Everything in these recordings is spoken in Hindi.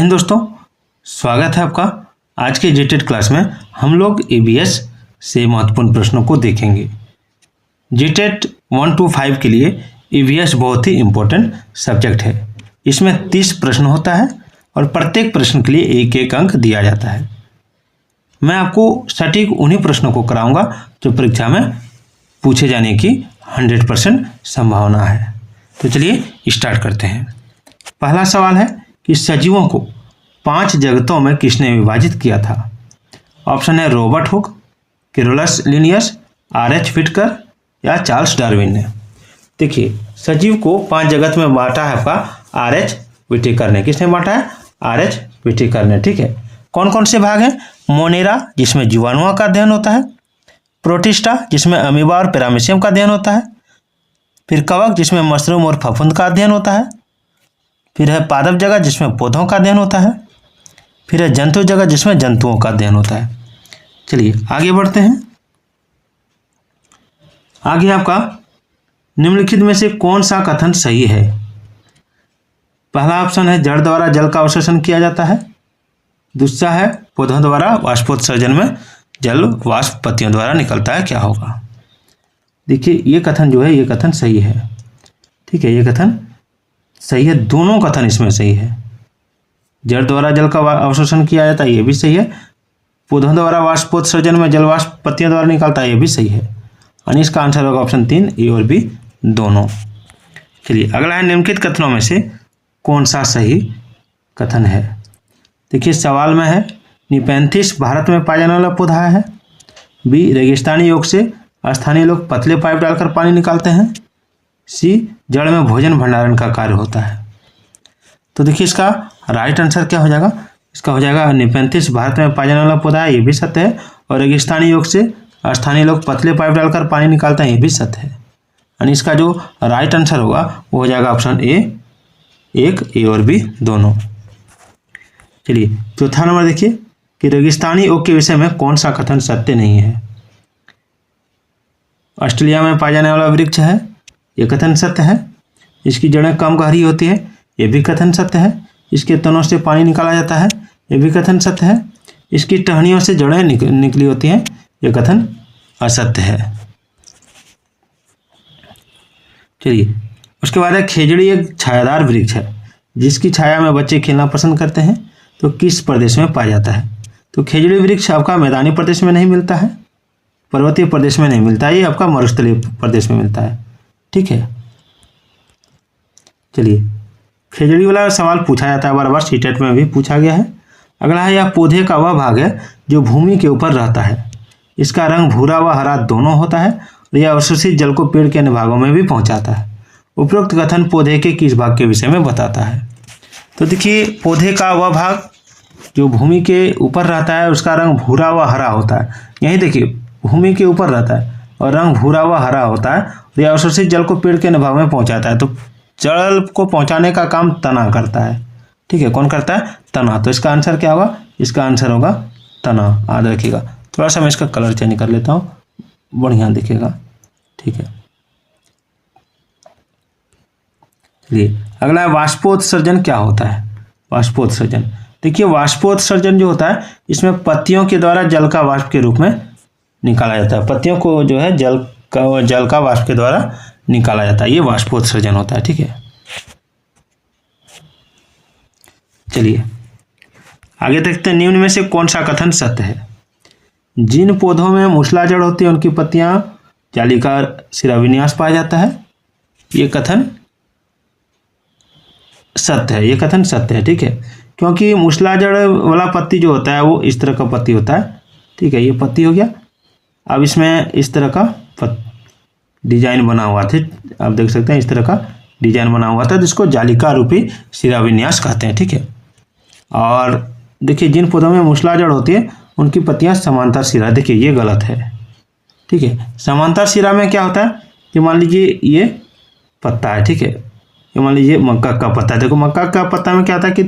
हिंद दोस्तों, स्वागत है आपका। आज के जीटेट क्लास में हम लोग ईवीएस से महत्वपूर्ण प्रश्नों को देखेंगे। जीटेट 1 to 5 के लिए ईवीएस बहुत ही इम्पोर्टेंट सब्जेक्ट है। इसमें 30 प्रश्न होता है और प्रत्येक प्रश्न के लिए एक एक अंक दिया जाता है। मैं आपको सटीक उन्हीं प्रश्नों को कराऊंगा जो परीक्षा में पूछे जाने की 100% संभावना है। तो चलिए स्टार्ट करते हैं। पहला सवाल है कि सजीवों को 5 जगतों में किसने विभाजित किया था। ऑप्शन है Robert Hooke, Carolus Linnaeus, R H. Whittaker या चार्ल्स डार्विन ने। देखिए, सजीव को 5 जगत में बांटा है आपका आर.एच. व्हिटकर ने। किसने बांटा है? आर.एच. व्हिटकर ने। ठीक है, कौन कौन से भाग हैं? मोनेरा, जिसमें जीवाणुओं का अध्ययन होता है, प्रोटिस्टा, जिसमें अमीबा और पैरामीशियम का अध्ययन होता है, फिर कवक, जिसमें मशरूम और फफूंद का अध्ययन होता है, फिर है पादप जगत, जिसमें पौधों का अध्ययन होता है, फिर है जंतु जगत, जिसमें जंतुओं का अध्ययन होता है। चलिए आगे बढ़ते हैं। आगे आपका निम्नलिखित में से कौन सा कथन सही है? पहला ऑप्शन है जड़ द्वारा जल का अवशोषण किया जाता है। दूसरा है पौधों द्वारा वाष्पोत्सर्जन में जल वाष्प पत्तियों द्वारा निकलता है। क्या होगा? देखिए, ये कथन जो है ये कथन सही है। ठीक है, ये कथन सही है। दोनों कथन इसमें सही है। जड़ द्वारा जल का अवशोषण किया जाता है, ये भी सही है। पौधों द्वारा वाष्पोत्सर्जन में जल वाष्प पत्तियों द्वारा निकलता है, ये भी सही है। यानी इसका आंसर होगा ऑप्शन 3, ए और बी दोनों। चलिए अगला है निम्नलिखित कथनों में से कौन सा सही कथन है? देखिए, सवाल में है निपेंथिस भारत में पाया जाने वाला पौधा है। बी, रेगिस्तानी योग से स्थानीय लोग पतले पाइप डालकर पानी निकालते हैं। सी, जड़ में भोजन भंडारण का कार्य होता है। तो देखिए, इसका राइट आंसर क्या हो जाएगा? इसका हो जाएगा निपेंथिस भारत में पाया जाने वाला पौधा है, ये भी सत्य है। और रेगिस्तानी योग से स्थानीय लोग पतले पाइप डालकर पानी निकालते हैं, ये भी सत्य है। यानी इसका जो राइट आंसर होगा वो हो जाएगा ऑप्शन ए, एक, ए और बी दोनों। चलिए चौथा नंबर देखिए कि रेगिस्तानी योग के विषय में कौन सा कथन सत्य नहीं है। ऑस्ट्रेलिया में पाया जाने वाला वृक्ष है, ये कथन सत्य है। इसकी जड़ें कम गहरी होती है, ये भी कथन सत्य है। इसके तनों से पानी निकाला जाता है, ये भी कथन सत्य है। इसकी टहनियों से जड़ें निकली होती हैं, ये कथन असत्य है। चलिए उसके बाद है खेजड़ी एक छायादार वृक्ष है जिसकी छाया में बच्चे खेलना पसंद करते हैं, तो किस प्रदेश में पाया जाता है? तो खेजड़ी वृक्ष आपका मैदानी प्रदेश में नहीं मिलता है, पर्वतीय प्रदेश में नहीं मिलता है, ये आपका मरुस्थलीय प्रदेश में मिलता है। ठीक है, चलिए खेजड़ी वाला सवाल पूछा जाता है बार बार, सीटेट में भी पूछा गया है। अगला है यह पौधे का वह भाग है जो भूमि के ऊपर रहता है। इसका रंग भूरा व हरा दोनों होता है और यह अवशोषित जल को पेड़ के अन्य भागों में भी पहुंचाता है। उपरोक्त कथन पौधे के किस भाग के विषय में बताता है? तो देखिए, पौधे का वह भाग जो भूमि के ऊपर रहता है उसका रंग भूरा व हरा होता है। यही देखिए, भूमि के ऊपर रहता है और रंग भूरा व हरा होता है और यह अवशोषित जल को पेड़ के अन्य भाग में पहुंचाता है। तो जल को पहुंचाने का काम तना करता है। ठीक है, कौन करता है? तना। तो इसका आंसर क्या होगा? इसका आंसर होगा तना। याद रखिएगा। थोड़ा सा मैं इसका कलर चेंज कर लेता हूँ, बढ़िया दिखेगा। ठीक है, चलिए अगला है वाष्पोत्सर्जन क्या होता है? वाष्पोत्सर्जन, देखिए वाष्पोत्सर्जन जो होता है इसमें पत्तियों के द्वारा जल का वाष्प के रूप में निकाला जाता है। पत्तियों को जो है जल का वाष्प के द्वारा निकाला जाता है, ये वाष्पोत्सर्जन होता है। ठीक है, चलिए आगे देखते हैं निम्न में से कौन सा कथन सत्य है। जिन पौधों में मूसलाजड़ होती है उनकी पत्तियां जालीदार शिराविन्यास पाया जाता है, ये कथन सत्य है। ये कथन सत्य है। ठीक है, क्योंकि मूसलाजड़ वाला पत्ती जो होता है वो इस तरह का पत्ती होता है। ठीक है, ये पत्ती हो गया। अब इसमें इस तरह का डिजाइन बना हुआ था, आप देख सकते हैं इस तरह का डिजाइन बना हुआ था जिसको जालिका रूपी शिराविन्यास कहते हैं। ठीक है, और देखिए जिन पौधों में मूसलाजड़ होती है उनकी पत्तियां समांतर शिरा, देखिए ये गलत है। ठीक है, समांतर शिरा में क्या होता है कि मान लीजिए ये पत्ता है। ठीक है, ये मान लीजिए मक्का का पत्ता है। देखो मक्का का पत्ता में क्या होता है कि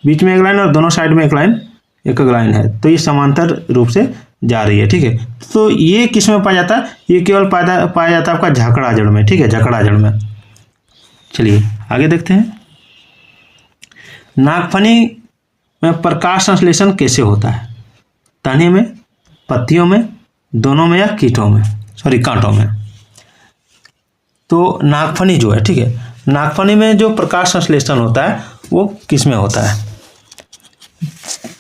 बीच में एक लाइन और दोनों साइड में एक लाइन है, तो ये समांतर रूप से जा रही है। ठीक है, तो ये किस में पाया जाता है? ये केवल पाया जाता है आपका झकड़ा जड़ में। ठीक है, झकड़ा जड़ में। चलिए आगे देखते हैं। नागफनी में प्रकाश संश्लेषण कैसे होता है? तने में, पत्तियों में, दोनों में या कीटों में, कांटों में? तो नागफनी जो है, ठीक है, नागफनी में जो प्रकाश संश्लेषण होता है वो किस में होता है?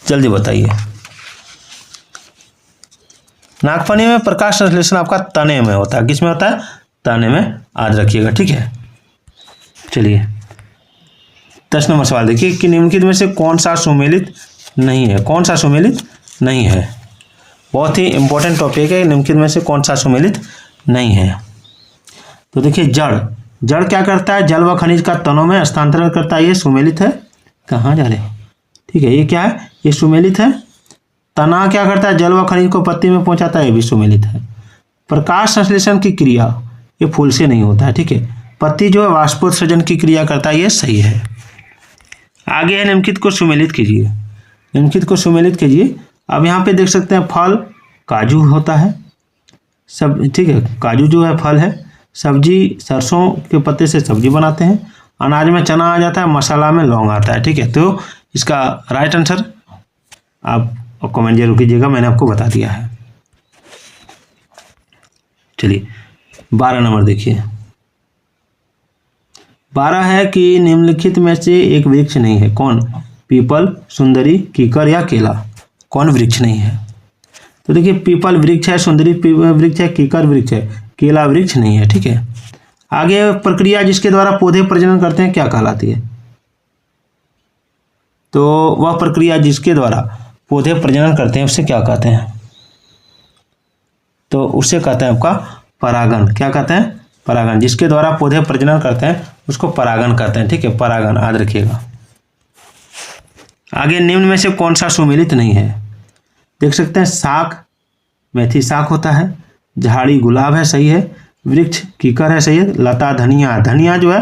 जल्दी बताइए। नागफनी में प्रकाश संश्लेषण आपका तने में होता है। किस में होता है? तने में, याद रखिएगा, ठीक है। चलिए 10 नंबर सवाल देखिए कि निम्नलिखित में से कौन सा सुमेलित नहीं है? कौन सा सुमेलित नहीं है? बहुत ही इंपॉर्टेंट टॉपिक है, निम्नलिखित में से कौन सा सुमेलित नहीं है? तो देखिए जड़ क्या करता है? जल व खनिज का तनों में हस्तांतरण करता है, ये सुमेलित है। कहाँ जा रहे? ठीक है, ये क्या है? ये सुमेलित है। तना क्या करता है? जल व खनिज को पत्ती में पहुंचाता है, ये भी सुमेलित है। प्रकाश संश्लेषण की क्रिया ये फूल से नहीं होता है, ठीक है। पत्ती जो है वाष्पोत्सर्जन की क्रिया करता है, ये सही है। आगे है निम्नलिखित को सुमेलित कीजिए। निम्नलिखित को सुमेलित कीजिए। अब यहाँ पे देख सकते हैं फल काजू होता है, सब ठीक है, काजू जो है फल है। सब्जी सरसों के पत्ते से सब्जी बनाते हैं। अनाज में चना आ जाता है, मसाला में लौंग आता है, ठीक है। तो इसका राइट आंसर आप कमेंट जरूर कीजिएगा, मैंने आपको बता दिया है। चलिए 12 नंबर देखिए। 12 है कि निम्नलिखित में से एक वृक्ष नहीं है। कौन? पीपल, सुंदरी, कीकर या केला? कौन वृक्ष नहीं है? तो देखिए पीपल वृक्ष है, सुंदरी वृक्ष है, कीकर वृक्ष है, केला वृक्ष नहीं है, ठीक है। आगे प्रक्रिया जिसके द्वारा पौधे प्रजनन करते हैं क्या कहलाती है? तो वह प्रक्रिया जिसके द्वारा पौधे प्रजनन करते हैं उसे क्या कहते हैं? तो उसे कहते हैं आपका परागण। क्या कहते हैं? परागण। जिसके द्वारा पौधे प्रजनन करते हैं उसको परागण कहते हैं, ठीक है, परागण, याद रखिएगा। आगे निम्न में से कौन सा सुमेलित नहीं है? देख सकते हैं साग, मेथी साग होता है। झाड़ी गुलाब है, सही है। वृक्ष कीकर है, सही है। लता धनिया, धनिया जो है,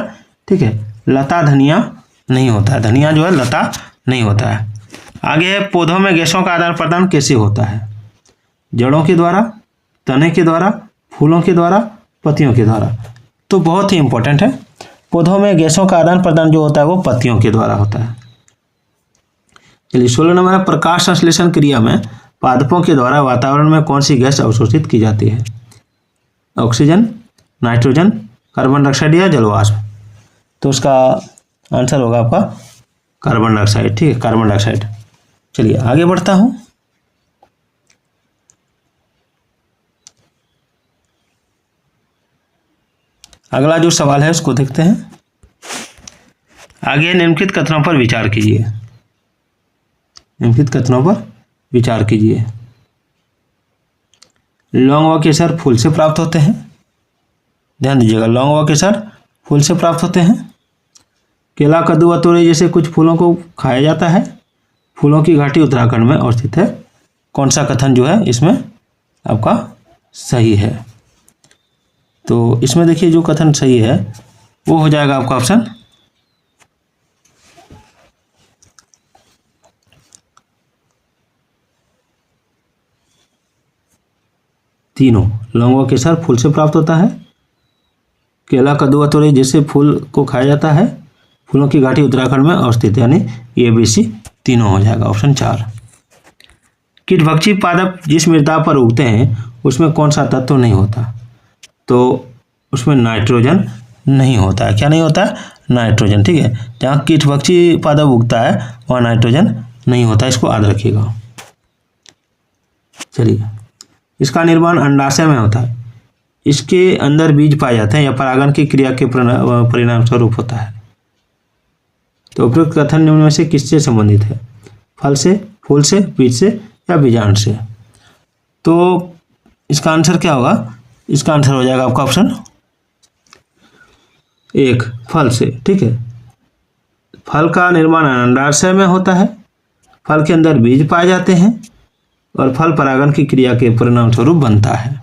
ठीक है, लता धनिया नहीं होता है, धनिया जो है लता नहीं होता है। आगे है पौधों में गैसों का आदान प्रदान कैसे होता है? जड़ों के द्वारा, तने के द्वारा, फूलों के द्वारा, पत्तियों के द्वारा? तो बहुत ही इंपॉर्टेंट है, पौधों में गैसों का आदान प्रदान जो होता है वो पत्तियों के द्वारा होता है। चलिए 16 नंबर है, प्रकाश संश्लेषण क्रिया में पादपों के द्वारा वातावरण में कौन सी गैस अवशोषित की जाती है? ऑक्सीजन, नाइट्रोजन, कार्बन डाइऑक्साइड या जलवाष्प? तो उसका आंसर होगा आपका कार्बन डाइऑक्साइड, ठीक है, कार्बन डाइऑक्साइड। चलिए आगे बढ़ता हूं। अगला जो सवाल है उसको देखते हैं। आगे निम्नलिखित कथनों पर विचार कीजिए। निम्नलिखित कथनों पर विचार कीजिए। लौंग व केसर फूल से प्राप्त होते हैं। ध्यान दीजिएगा, लौंग व केसर फूल से प्राप्त होते हैं। केला, कद्दू व तोरई जैसे कुछ फूलों को खाया जाता है। फूलों की घाटी उत्तराखंड में अवस्थित है। कौन सा कथन जो है इसमें आपका सही है? तो इसमें देखिए जो कथन सही है वो हो जाएगा आपका ऑप्शन तीनों। लौंग व केसर फूल से प्राप्त होता है। केला, कद्दू व तोरई जैसे फूल को खाया जाता है। फूलों की घाटी उत्तराखंड में अवस्थित है, यानी ए बी सी तीनों हो जाएगा, ऑप्शन 4। कीटभक्षी पादप जिस मृदा पर उगते हैं उसमें कौन सा तत्व नहीं होता? तो उसमें नाइट्रोजन नहीं होता है। क्या नहीं होता है? नाइट्रोजन, ठीक है। जहाँ कीटभक्षी पादप उगता है वहाँ नाइट्रोजन नहीं होता, इसको याद रखिएगा। चलिए, इसका निर्माण अंडाशय में होता है। इसके अंदर बीज पाए जाते हैं या परागण की क्रिया के परिणाम स्वरूप होता है। तो उपयुक्त कथन निम्न में से किससे संबंधित है? फल से, फूल से, बीज से या बीजांड से? तो इसका आंसर क्या होगा? इसका आंसर हो जाएगा आपका ऑप्शन 1, फल से, ठीक है। फल का निर्माण अंडाशय में होता है। फल के अंदर बीज पाए जाते हैं और फल परागण की क्रिया के परिणाम स्वरूप बनता है।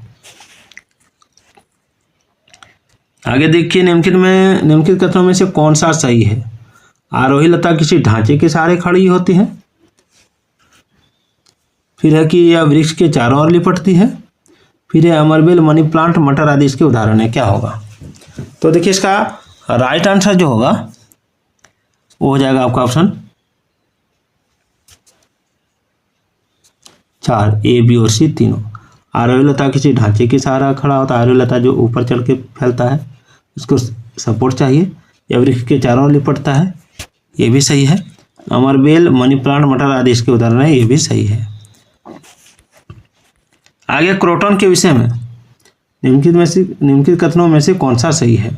आगे देखिए, निम्नलिखित कथनों में से कौन सा सही है? आरोही लता किसी ढांचे के सहारे खड़ी होती है। फिर है कि यह वृक्ष के चारों ओर लिपटती है। फिर है अमरबेल, मनी प्लांट, मटर आदि इसके उदाहरण है। क्या होगा? तो देखिए इसका राइट आंसर जो होगा वो हो जाएगा आपका ऑप्शन 4 ए बी और सी तीनों। आरोही लता किसी ढांचे के सहारा खड़ा होता है। आरोही लता जो ऊपर चढ़ के फैलता है उसको सपोर्ट चाहिए। या वृक्ष के चारों ओर लिपटता है, ये भी सही है। अमरबेल, मनी प्लांट, मटर आदि इसके उदाहरण है, ये भी सही है। आगे क्रोटन के विषय में निम्नलिखित कथनों में से कौन सा सही है?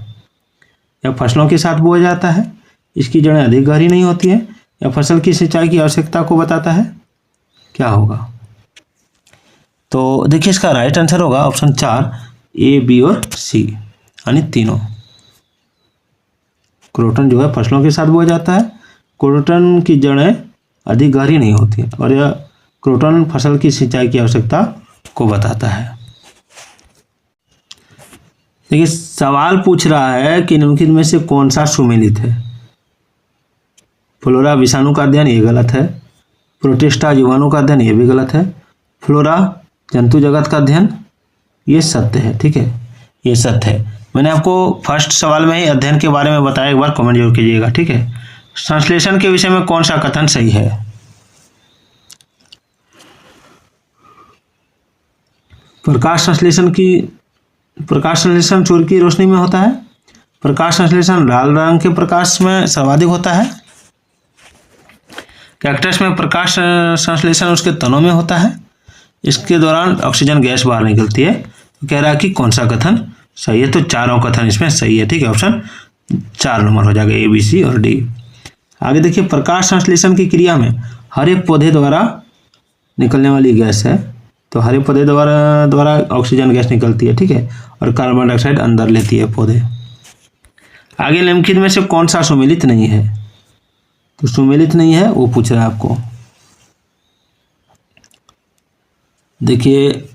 या फसलों के साथ बोया जाता है, इसकी जड़ें अधिक गहरी नहीं होती हैं, या फसल की सिंचाई की आवश्यकता को बताता है, क्या होगा? तो देखिए इसका राइट आंसर होगा ऑप्शन 4 ए बी और सी यानी तीनों। क्रोटन जो है फसलों के साथ बोया जाता है, क्रोटन की जड़ें अधिक गहरी नहीं होती और यह क्रोटन फसल की सिंचाई की आवश्यकता को बताता है। देखिए सवाल पूछ रहा है कि निम्नलिखित में से कौन सा सुमेलित है? फ्लोरा विषाणु का अध्ययन, ये गलत है। प्रोटिस्टा जीवाणु का अध्ययन, ये भी गलत है। फ्लोरा जंतु जगत का अध्ययन, ये सत्य है। ठीक है, ये सत्य है। मैंने आपको फर्स्ट सवाल में ही अध्ययन के बारे में बताया, एक बार कमेंट जरूर कीजिएगा। ठीक है, संश्लेषण के विषय में कौन सा कथन सही है? प्रकाश संश्लेषण सूर्य की रोशनी में होता है। प्रकाश संश्लेषण लाल रंग के प्रकाश में सर्वाधिक होता है। कैक्टस में प्रकाश संश्लेषण उसके तनों में होता है। इसके दौरान ऑक्सीजन गैस बाहर निकलती है। तो कह रहा है कि कौन सा कथन सही है? तो चारों कथन इसमें सही है। ठीक है, ऑप्शन 4 नंबर हो जाएगा, ए बी सी और डी। आगे देखिए प्रकाश संश्लेषण की क्रिया में हर एक पौधे द्वारा निकलने वाली गैस है। तो हर एक पौधे द्वारा ऑक्सीजन गैस निकलती है। ठीक है, और कार्बन डाइऑक्साइड अंदर लेती है पौधे। आगे निम्नलिखित में से कौन सा सुमेलित नहीं है? तो सुमेलित नहीं है वो पूछ रहा है आपको। देखिए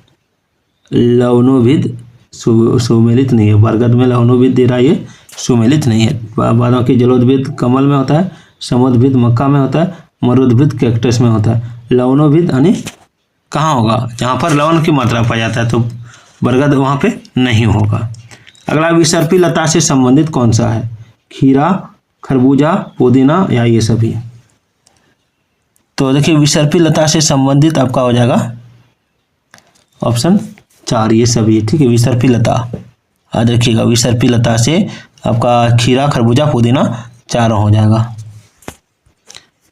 लवणोभिद सुमेलित नहीं है। बरगद में लवणोभिद दे रहा है, ये सुमेलित नहीं है। बादों की जलोद्भिद कमल में होता है। समुद्रभिद मक्का में होता है। मरुद्भिद कैक्टस में होता है। लवणोभिद यानी कहाँ होगा? जहाँ पर लवण की मात्रा पाया जाता है, तो बरगद वहाँ पे नहीं होगा। अगला विसर्पी लता से संबंधित कौन सा है? खीरा, खरबूजा, पुदीना या ये सभी? तो देखिए विसर्पी लता से संबंधित आपका हो जाएगा ऑप्शन 4 ये सभी। ठीक है, विसर्पी लता याद रखिएगा। विसर्पी लता से आपका खीरा, खरबूजा, पुदीना चारों हो जाएगा।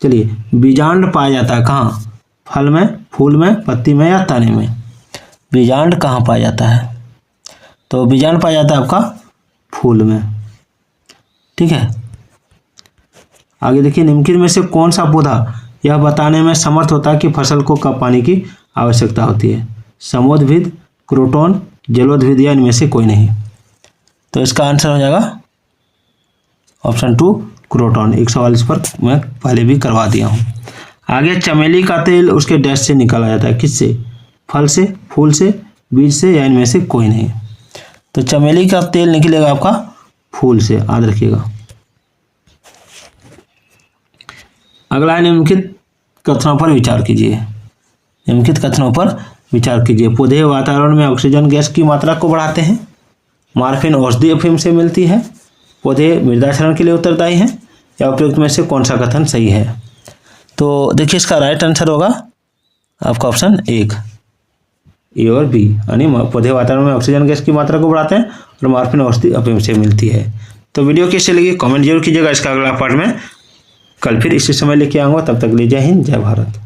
चलिए बीजांड पाया जाता है कहाँ? फल में, फूल में, पत्ती में या तने में? बीजांड कहाँ पाया जाता है? तो बीजांड पाया जाता है आपका फूल में। ठीक है, आगे देखिए निम्नलिखित में से कौन सा पौधा यह बताने में समर्थ होता है कि फसल को कब पानी की आवश्यकता होती है? समोद्भिद, क्रोटन, जलोद्भिद या इनमें से कोई नहीं? तो इसका आंसर हो जाएगा ऑप्शन 2 क्रोटन। एक सवाल इस पर मैं पहले भी करवा दिया हूँ। आगे चमेली का तेल उसके डैश से निकाला जाता है, किससे? फल से, फूल से, बीज से या इनमें से कोई नहीं? तो चमेली का तेल निकलेगा आपका फूल से, याद रखिएगा। अगला निम्नलिखित कथनों पर विचार कीजिए। निम्नलिखित कथनों पर विचार कीजिए। पौधे वातावरण में ऑक्सीजन गैस की मात्रा को बढ़ाते हैं। मॉर्फिन औषधीय अफीम से मिलती है। पौधे मृदा क्षरण के लिए उत्तरदायी हैं। या उपयुक्त में से कौन सा कथन सही है? तो देखिए इसका राइट आंसर होगा आपका ऑप्शन 1 ए और बी, यानी पौधे वातावरण में ऑक्सीजन गैस की मात्रा को बढ़ाते हैं और मॉर्फिन औषधि अफीम से मिलती है। तो वीडियो कैसे लगी कमेंट जरूर कीजिएगा। इसका अगला पार्ट में कल फिर इसी समय लेके आऊँगा। तब तक के लिए जय हिंद, जय भारत।